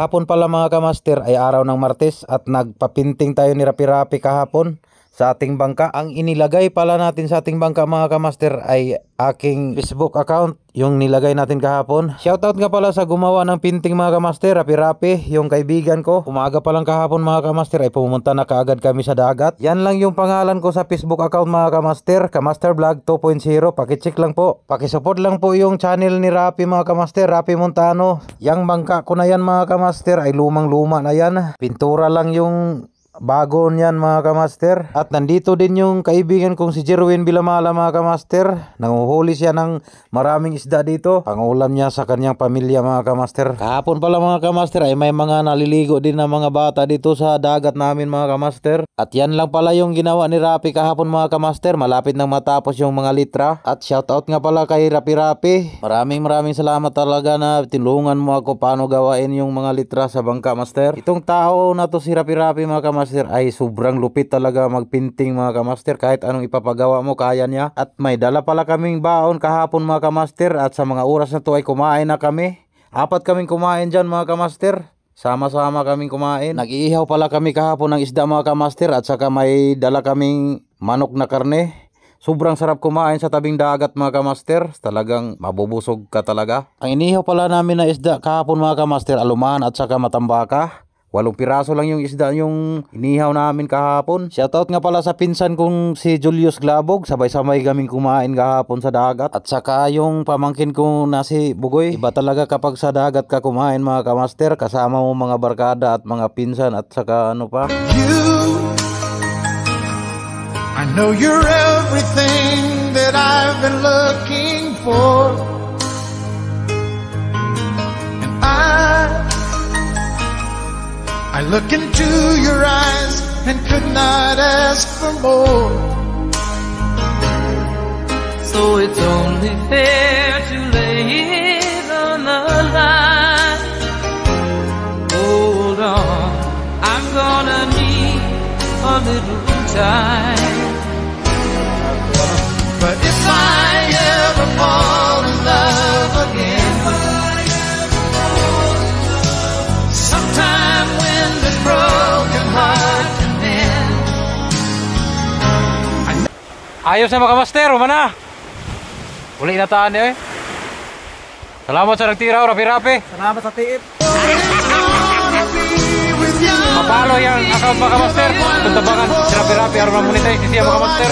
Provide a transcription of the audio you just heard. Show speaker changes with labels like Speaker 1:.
Speaker 1: Kahapon pala mga kamaster ay araw ng Martes at nagpapinting tayo ni Rapi-Rapi kahapon sa ating bangka. Ang inilagay pala natin sa ating bangka mga kamaster ay aking Facebook account, yung nilagay natin kahapon. Shoutout nga pala sa gumawa ng pinting mga kamaster, Rapi-Rapi, yung kaibigan ko. Umaga pa lang kahapon mga kamaster ay pumunta na kaagad kami sa dagat. Yan lang yung pangalan ko sa Facebook account mga kamaster, Kamaster Vlog 2.0. Pakicheck lang po, pakisupport lang po yung channel ni Rapi mga kamaster, Rapi Montano. Yang bangka ko na yan mga kamaster ay lumang luma na yan, pintura lang yung bago niyan mga kamaster. At nandito din yung kaibigan kong si Jerwin Bilamala mga kamaster. Nanguhuli siya ng maraming isda dito, pangulam niya sa kanyang pamilya mga kamaster. Kahapon pala mga kamaster ay may mga naliligo din na mga bata dito sa dagat namin mga kamaster. At yan lang pala yung ginawa ni Rapi kahapon mga kamaster. Malapit nang matapos yung mga litra. At shoutout nga pala kay Rapi-Rapi. Maraming salamat talaga na tinulungan mo ako paano gawain yung mga litra sa bangka master. Itong tao na to si Rapi-Rapi mga kamaster ay sobrang lupit talaga magpinting mga kamaster. Kahit anong ipapagawa mo kaya niya. At may dala pala kaming baon kahapon mga kamaster. At sa mga oras na to ay kumain na kami. 4 kaming kumain dyan mga kamaster. Sama-sama kaming kumain. Nag-iihaw pala kami kahapon ng isda mga kamaster. At saka may dala kaming manok na karne. Sobrang sarap kumain sa tabing dagat mga kamaster. Talagang mabubusog ka talaga. Ang inihaw pala namin na isda kahapon mga kamaster, aluman at saka matambaka. 8 piraso lang yung isda yung inihaw namin kahapon. Shoutout nga pala sa pinsan kong si Julius Glabog. Sabay-sabay kaming kumain kahapon sa dagat. At saka yung pamangkin ko na si Bugoy. Iba talaga kapag sa dagat ka kumain mga kamaster. Kasama mo mga barkada at mga pinsan at saka ano pa.
Speaker 2: I know you're everything that I've been looking for. And I look into your eyes and could not ask for more.
Speaker 3: So it's only fair to lay it on the line. Hold on, I'm gonna need a little time.
Speaker 2: But if I ever fall in love again, sometime when this broken heart can mend.
Speaker 1: Ayos na mga kamaster, umana. Uli na taan eh. Salamat sa nagtira, Rapi-Rapi.
Speaker 4: Salamat sa tiip.
Speaker 1: Mapalo yung account mga kamaster. Tuntabangan si Rapi-Rapi, araw na monetize siya mga kamaster.